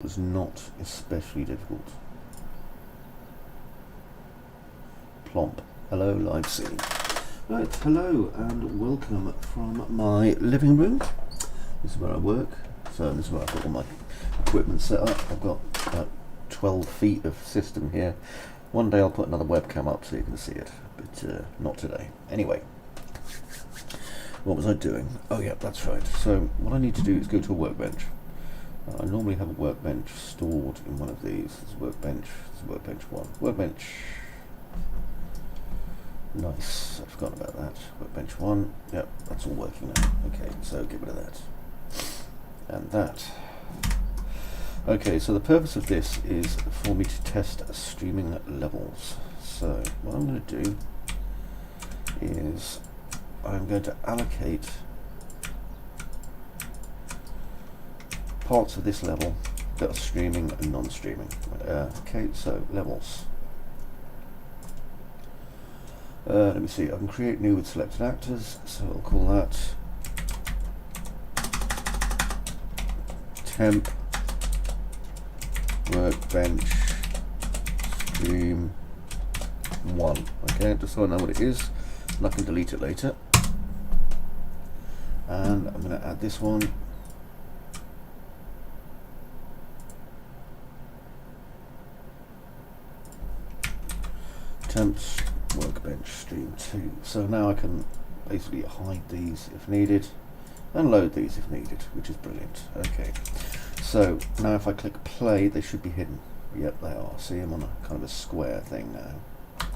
was not especially difficult. Plomp. Hello, live scene. Right, hello and welcome from my living room. This is where I work. So this is where I've got all my equipment set up. I've got about 12 feet of system here. One day I'll put another webcam up so you can see it, but not today. Anyway, what was I doing? Oh yeah, that's right. So what I need to do is go to a workbench. I normally have a workbench stored in one of these. This is workbench. This is workbench 1. Workbench. Nice. I forgot about that. Workbench 1. Yep, that's all working now. Okay, so get rid of that. And that. Okay, so the purpose of this is for me to test streaming levels. So what I'm going to do is I'm going to allocate parts of this level that are streaming and non-streaming. Okay, so levels. Let me see, I can create new with selected actors, so I'll call that temp workbench stream 1. Okay, just so I know what it is, and I can delete it later. And I'm going to add this one. Temps workbench stream 2. So now I can basically hide these if needed and load these if needed, which is brilliant. Okay, so now if I click play, they should be hidden. Yep, they are. See, I'm on a kind of a square thing now.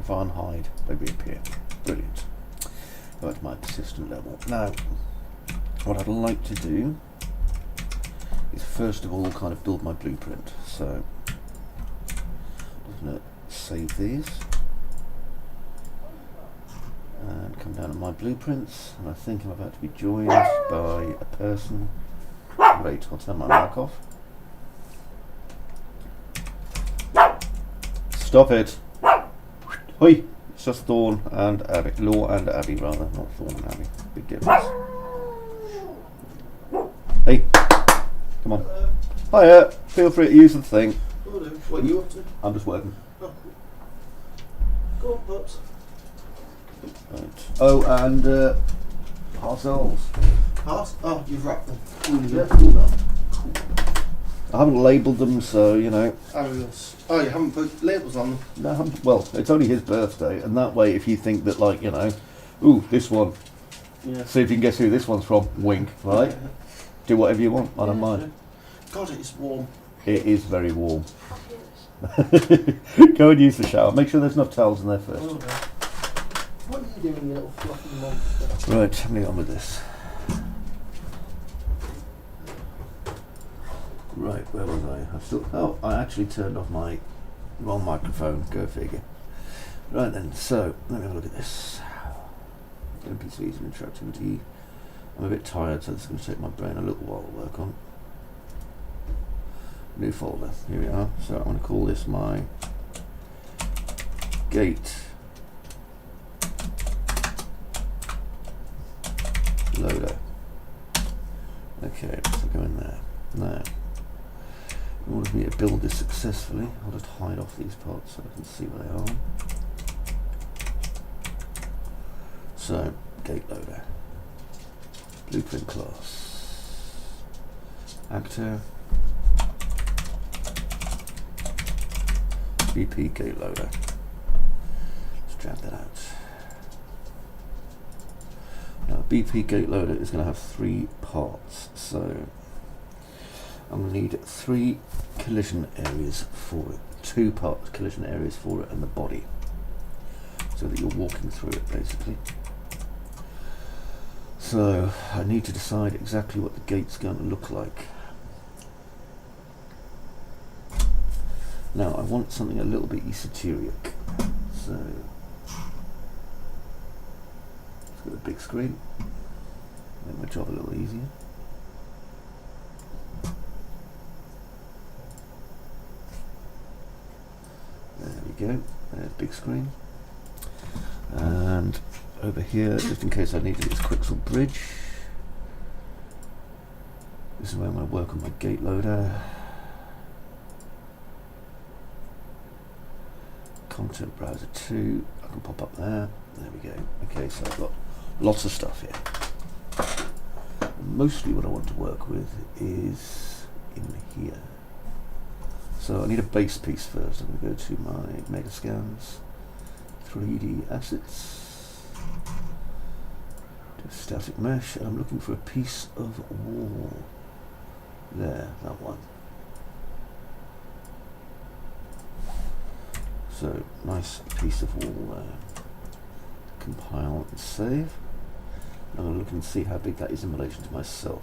If I unhide, they reappear. Brilliant. Go to my persistent level. Now, what I'd like to do is first of all kind of build my blueprint. So I'm going to save these and come down to my blueprints, and I think I'm about to be joined by a person. Wait, I'll turn my mic off. Stop it! Hoi! It's just Thorn and Abby. Law and Abby, rather, not Thorn and Abby. Big difference. Hey, come on. Hiya, feel free to use the thing. What are you up to? I'm just working. Oh. Go on, Pops. Right. Oh, and parcels. Pass? Oh, you've wrapped them. I haven't labelled them, so you know. Oh, you haven't put labels on them? No, I haven't. Well, it's only his birthday, and that way, if you think that, like, you know, ooh, this one. Yeah. See if you can guess who this one's from. Wink, right? Yeah. Do whatever you want. I don't mind. God, it's warm. It is very warm. Go and use the shower. Make sure there's enough towels in there first. Oh, no. What are you doing, you little fluffy monster? Right, how many on with this? Right, where was I? I actually turned off my wrong microphone. Go figure. Right then, so let me have a look at this. NPCs and interactivity. I'm a bit tired, so this is going to take my brain a little while to work on. New folder. Here we are. So I'm going to call this my gate loader. Okay, so go in there. Now, in order for me to build this successfully, I'll just hide off these parts so I can see where they are. So, gate loader, blueprint class, actor, BP gate loader. Let's drag that out. Now, BP gate loader is going to have 3 parts, so I'm going to need 3 collision areas for it, 2 part collision areas for it, and the body, so that you're walking through it basically. So I need to decide exactly what the gate's going to look like. Now I want something a little bit esoteric, so let's get a big screen, make my job a little easier. There we go, there's big screen. And over here, just in case I needed this Quixel bridge, this is where I'm going to work on my gate loader. content browser 2, I can pop up there. There we go. Okay, so I've got lots of stuff here. Mostly what I want to work with is in here. So I need a base piece first. I'm going to go to my Mega Scans, 3D Assets, do Static Mesh, and I'm looking for a piece of wall. There, that one. So, nice piece of wall there. Compile and save. I'm going to look and see how big that is in relation to myself.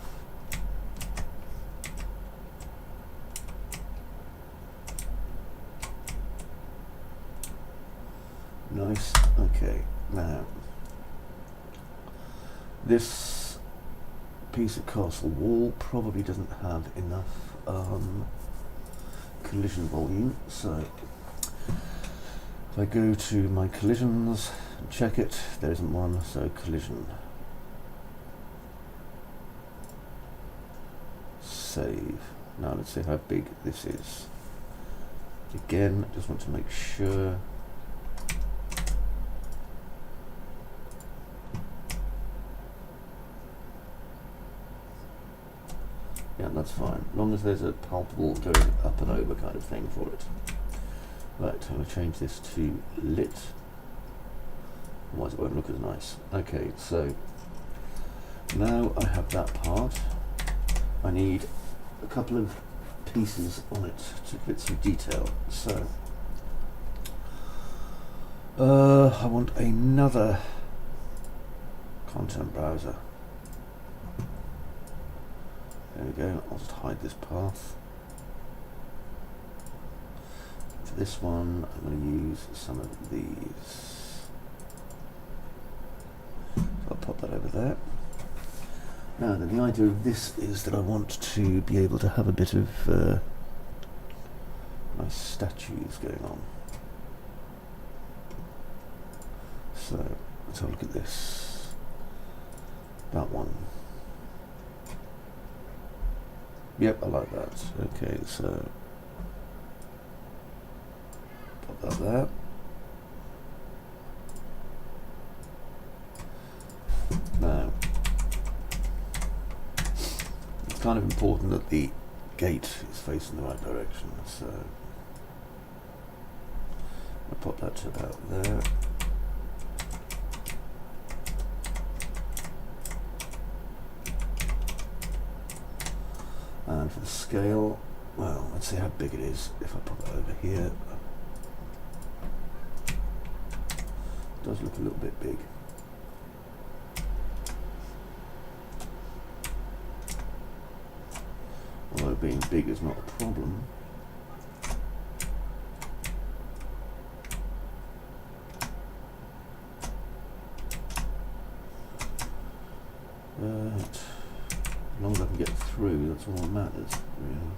Nice. Okay, now this piece of castle wall probably doesn't have enough collision volume, so if I go to my collisions and check it, there isn't one, so collision. Save. Now let's see how big this is. Again, just want to make sure. Yeah, that's fine, as long as there's a palpable going up and over kind of thing for it. Right, I'm going to change this to lit, otherwise it won't look as nice. Okay, so now I have that part. I need a couple of pieces on it to get some detail. So I want another content browser. There we go. I'll just hide this path. For this one, I'm going to use some of these. So I'll pop that over there. Now, then the idea of this is that I want to be able to have a bit of nice statues going on. So let's have a look at this. That one. Yep, I like that. Okay, so pop that there. Now, it's kind of important that the gate is facing the right direction, so I'll pop that to about there. And for the scale, well, let's see how big it is if I pop it over here. It does look a little bit big. Although being big is not a problem. But as long as I can get through, that's all that matters, really.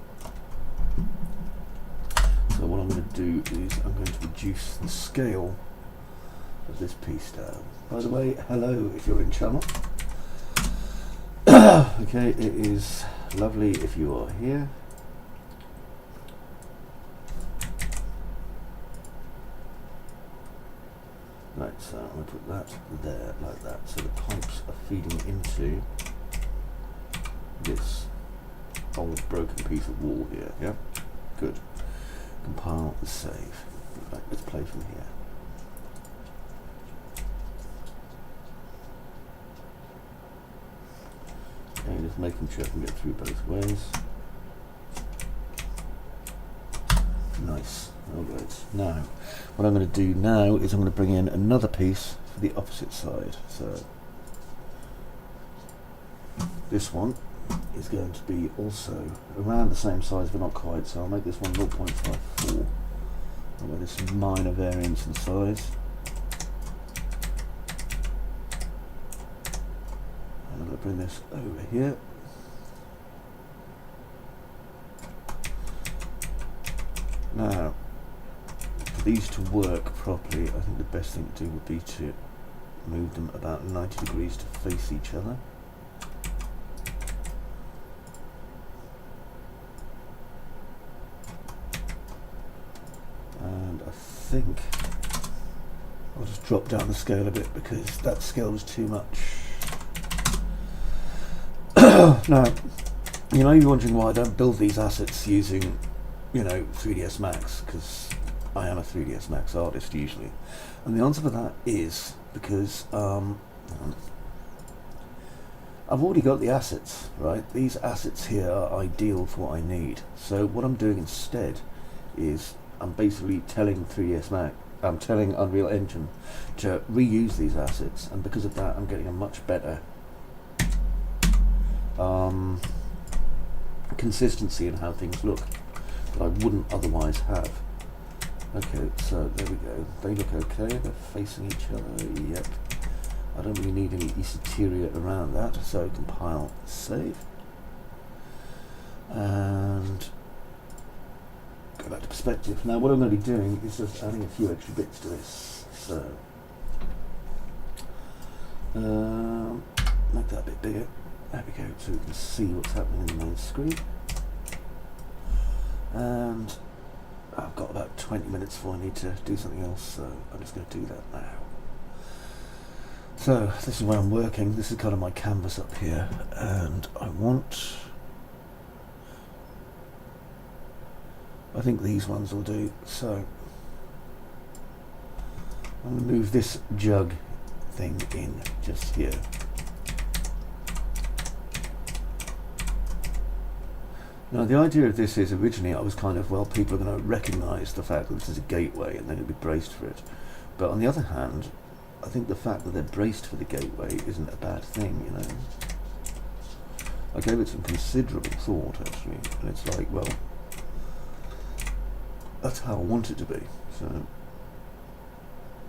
So what I'm going to do is I'm going to reduce the scale of this piece down. By the way, hello if you're in channel. Okay, it is lovely if you are here. Right, so I'm going to put that there, like that, so the pipes are feeding into this old broken piece of wall here, yeah? Good. Compile and save. Right, let's play from here. Okay, just making sure I can get through both ways. Nice. Alright, now what I'm going to do now is I'm going to bring in another piece for the opposite side. So this one is going to be also around the same size but not quite, so I'll make this one 0.54. I'll there's some minor variance in size. And I'm going to bring this over here. Now, for these to work properly, I think the best thing to do would be to move them about 90 degrees to face each other. And I think I'll just drop down the scale a bit because that scale was too much. Now, you may be wondering why I don't build these assets using, 3ds Max, because I am a 3ds Max artist usually. And the answer for that is because I've already got the assets, right? These assets here are ideal for what I need. So what I'm doing instead is I'm basically telling 3ds Max, I'm telling Unreal Engine to reuse these assets, and because of that I'm getting a much better consistency in how things look that I wouldn't otherwise have. Okay, so there we go. They look okay, they're facing each other, yep. I don't really need any esoteria around that, so compile, save. And go back to perspective. Now what I'm going to be doing is just adding a few extra bits to this. So, make that a bit bigger. There we go, so we can see what's happening in the main screen. And I've got about 20 minutes before I need to do something else, so I'm just going to do that now. So this is where I'm working. This is kind of my canvas up here, and I think these ones will do. So I'm going to move this jug thing in just here. Now the idea of this is, originally I was kind of, well, people are going to recognise the fact that this is a gateway and then it'll be braced for it. But on the other hand, I think the fact that they're braced for the gateway isn't a bad thing, I gave it some considerable thought actually, and it's like, well, that's how I want it to be. So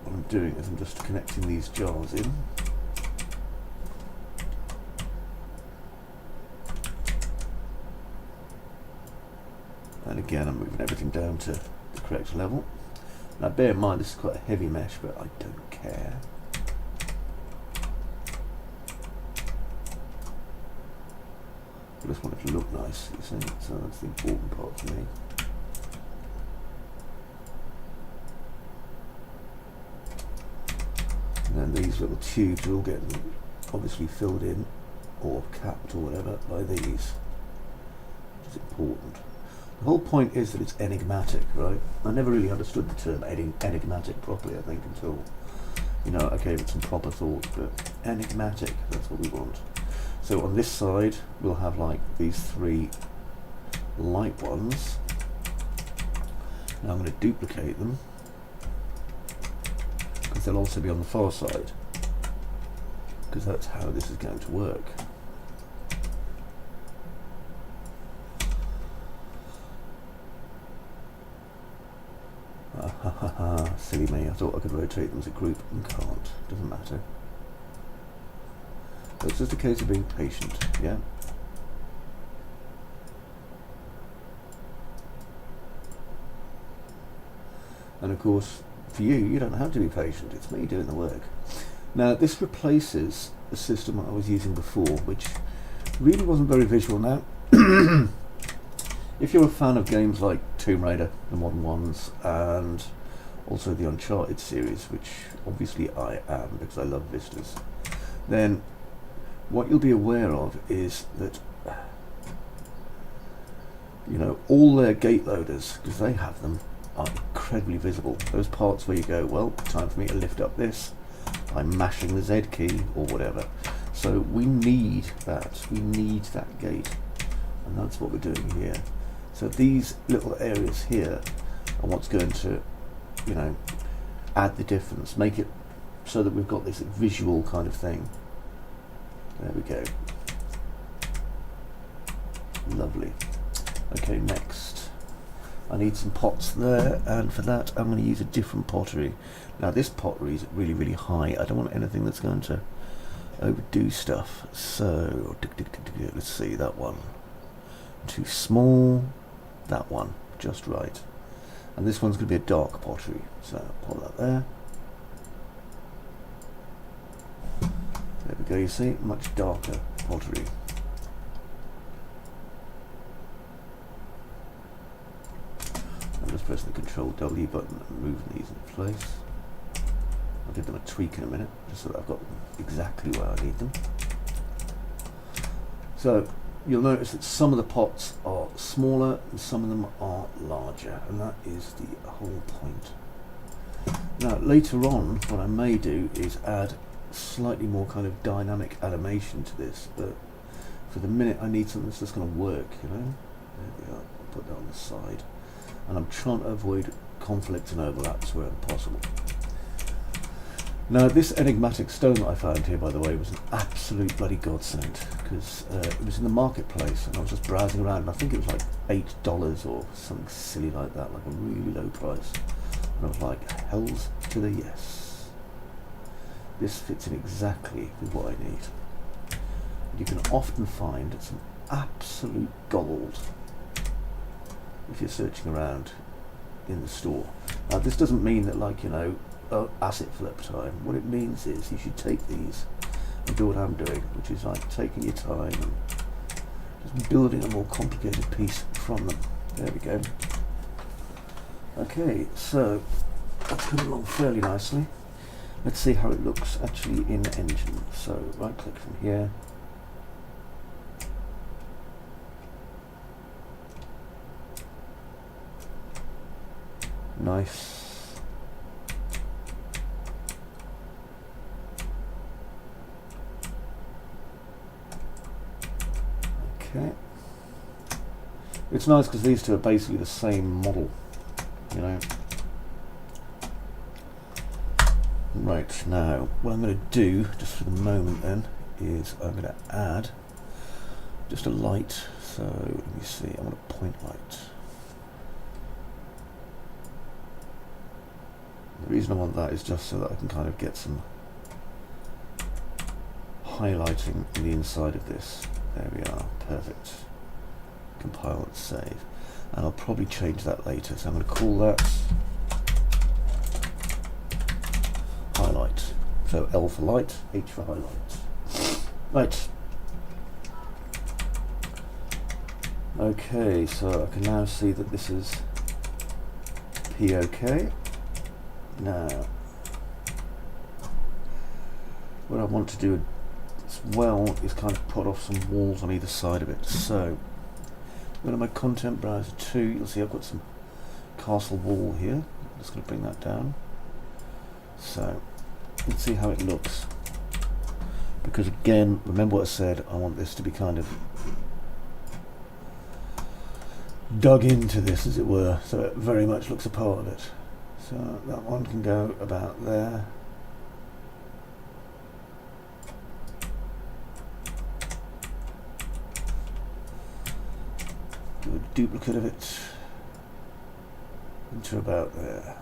what I'm doing is I'm just connecting these jars in. And again, I'm moving everything down to the correct level. Now bear in mind this is quite a heavy mesh, but I don't care. I just want it to look nice, you see, so that's the important part for me. And then these little tubes are all getting obviously filled in or capped or whatever by these, which is important. The whole point is that it's enigmatic, right? I never really understood the term enigmatic properly, I think, until, I gave it some proper thought, but enigmatic, that's what we want. So on this side, we'll have like these 3 light ones. Now I'm going to duplicate them, because they'll also be on the far side, because that's how this is going to work. Silly me, I thought I could rotate them as a group and can't, doesn't matter. So it's just a case of being patient, yeah? And of course, for you, you don't have to be patient, it's me doing the work. Now this replaces the system I was using before, which really wasn't very visual. Now if you're a fan of games like Tomb Raider, the modern ones, and also the Uncharted series, which obviously I am because I love vistas, then what you'll be aware of is that all their gate loaders, because they have them, are incredibly visible. Those parts where you go, well, time for me to lift up this, I'm mashing the Z key or whatever. So we need that gate, and that's what we're doing here. So these little areas here are what's going to, add the difference, make it so that we've got this visual kind of thing. There we go. Lovely. Okay, next. I need some pots there, and for that I'm going to use a different pottery. Now this pottery is really, really high. I don't want anything that's going to overdo stuff. So, let's see, that one. Too small. That one, just right. And this one's going to be a dark pottery, so I'll put that there. There we go, you see, much darker pottery. I'm just just pressing the Control W button and moving these in place. I'll give them a tweak in a minute, just so that I've got them exactly where I need them. So you'll notice that some of the pots are smaller and some of them are larger, and that is the whole point. Now later on, what I may do is add slightly more kind of dynamic animation to this, but for the minute I need something that's just going to work, you know. There we are, I'll put that on the side, and I'm trying to avoid conflict and overlaps wherever possible. Now this enigmatic stone that I found here, by the way, was an absolute bloody godsend, because it was in the marketplace and I was just browsing around, and I think it was like $8 or something silly like that, like a really low price, and I was like, hells to the yes. This fits in exactly with what I need. And you can often find some absolute gold if you're searching around in the store. Now this doesn't mean that, like, you know, asset flip time. What it means is you should take these and do what I'm doing, which is like taking your time and just building a more complicated piece from them. There we go. Okay, so that's coming along fairly nicely. Let's see how it looks actually in Engine. So right click from here. Nice. Okay. It's nice because these two are basically the same model, you know. Right, now what I'm going to do just for the moment then is I'm going to add just a light. So let me see, I want a point light. The reason I want that is just so that I can kind of get some highlighting in the inside of this. There we are, perfect. Compile and save. And I'll probably change that later, so I'm going to call that highlight. So L for light, H for highlight. Right. Okay, so I can now see that this is POK. Now, what I want to do as well is kind of put off some walls on either side of it. So, go to my content browser too. You'll see I've got some castle wall here. I'm just going to bring that down. So, let's see how it looks. Because again, remember what I said, I want this to be kind of dug into this, as it were, so it very much looks a part of it. So that one can go about there. Do a duplicate of it into about there.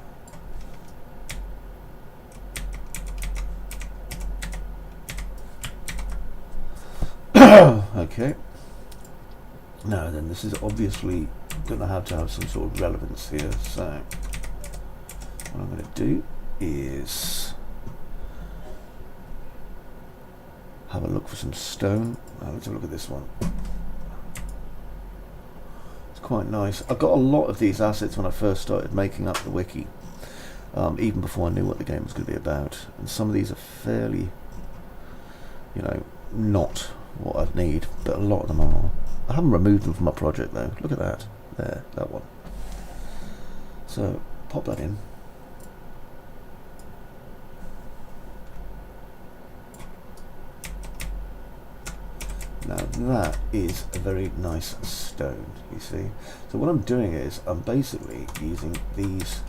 Okay. Now then, this is obviously going to have some sort of relevance here, so what I'm going to do is have a look for some stone. Now let's have a look at this one. It's quite nice. I got a lot of these assets when I first started making up the wiki, even before I knew what the game was going to be about. And some of these are fairly, you know, not what I'd need, but a lot of them are. I haven't removed them from my project though. Look at that. There, that one. So pop that in. Now that is a very nice stone, you see. So what I'm doing is I'm basically using these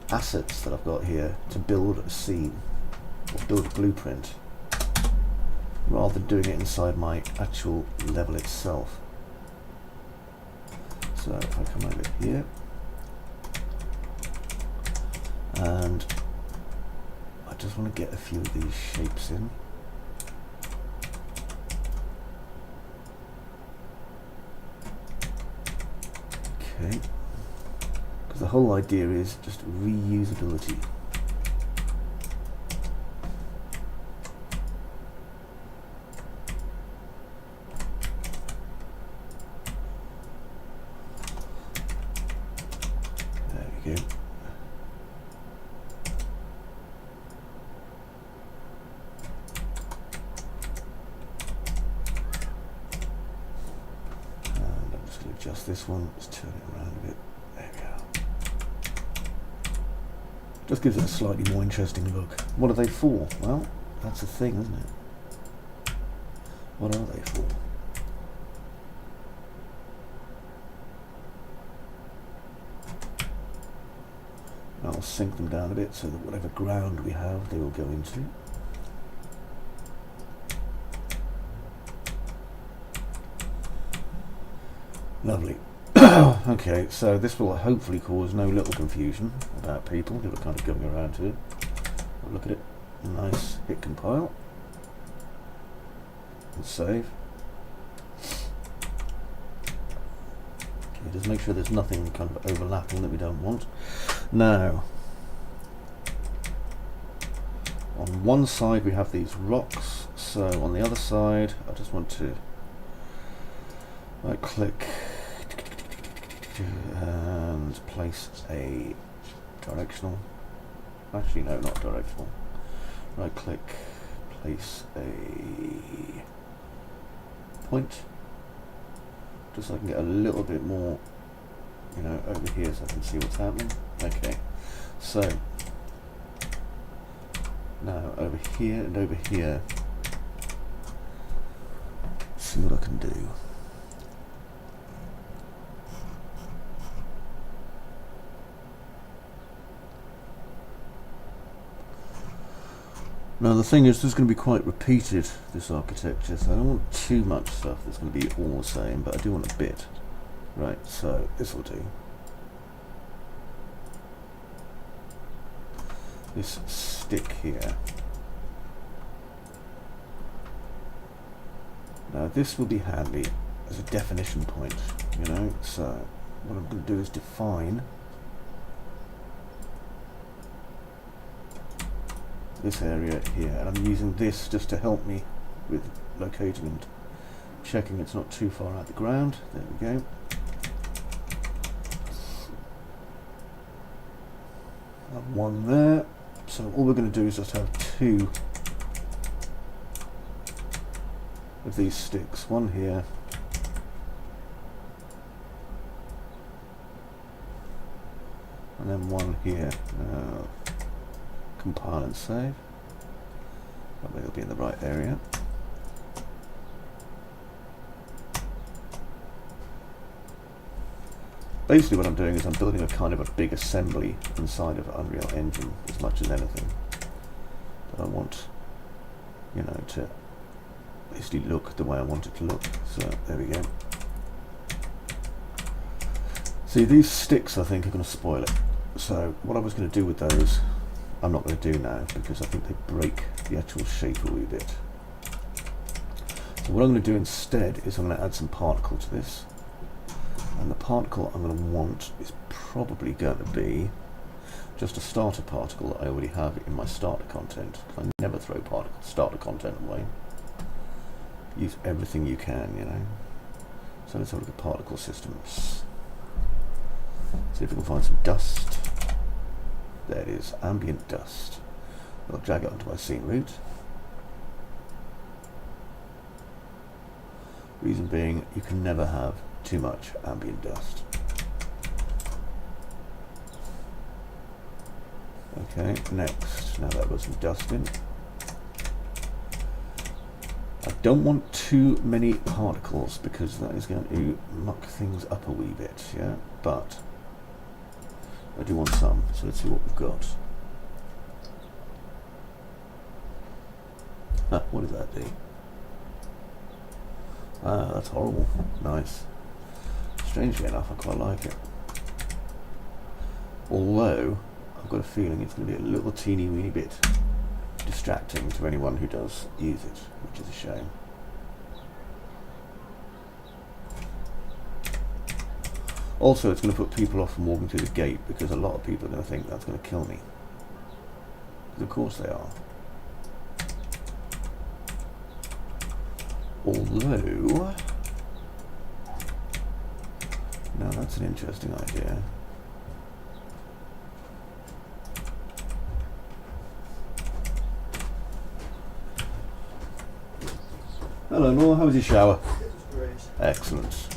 assets that I've got here to build a scene or build a blueprint, rather than doing it inside my actual level itself. So if I come over here and I just want to get a few of these shapes in. Okay, because the whole idea is just reusability. we go. And I'm just going to adjust this one, just turn it around a bit. There we go. Just gives it a slightly more interesting look. What are they for? Well, that's the thing, isn't it? What are they for? I'll sink them down a bit so that whatever ground we have, they will go into. Lovely. Okay, so this will hopefully cause no little confusion about people who are kind of going around to it. Look at it. Nice. Hit compile. And save. Okay, just make sure there's nothing kind of overlapping that we don't want. Now, on one side we have these rocks, so on the other side I just want to right click and place a directional, actually no, not directional, right click, place a point, just so I can get a little bit more, you know, over here so I can see what's happening. Okay, so now over here and over here, see what I can do. Now the thing is, this is going to be quite repeated, this architecture, so I don't want too much stuff that's going to be all the same, but I do want a bit. Right, so this will do. This stick here. Now this will be handy as a definition point, you know, so what I'm going to do is define this area here, and I'm using this just to help me with locating and checking it's not too far out the ground. There we go. And one there. So all we're going to do is just have two of these sticks, one here and then one here. Compile and save. That way it'll be in the right area. Basically what I'm doing is I'm building a kind of a big assembly inside of Unreal Engine as much as anything. But I want, you know, to basically look the way I want it to look. So there we go. See, these sticks I think are going to spoil it. So what I was going to do with those, I'm not going to do now because I think they break the actual shape a wee bit. So what I'm going to do instead is I'm going to add some particle to this. And the particle I'm going to want is probably going to be just a starter particle that I already have in my starter content. I never throw starter content away. Use everything you can, you know. So let's have a look at particle systems. See if we can find some dust. There it is, ambient dust. I'll drag it onto my scene route. Reason being, you can never have too much ambient dust. Okay, next, now that was some dust in. I don't want too many particles because that is going to muck things up a wee bit, yeah? But I do want some, so let's see what we've got. Ah, what does that do? Ah, that's horrible. Nice. Strangely enough, I quite like it. Although, I've got a feeling it's going to be a little teeny weeny bit distracting to anyone who does use it, which is a shame. Also, it's going to put people off from walking through the gate because a lot of people are going to think that's going to kill me. Because of course they are. Although, now that's an interesting idea. Hello, Noel. How was your shower? It was great. Excellent.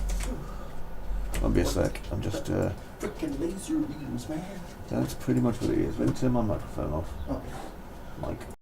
Won't be a sec. I'm just. Freaking laser beams, man. That's pretty much what it is. Let me turn my microphone off. Oh. Mic.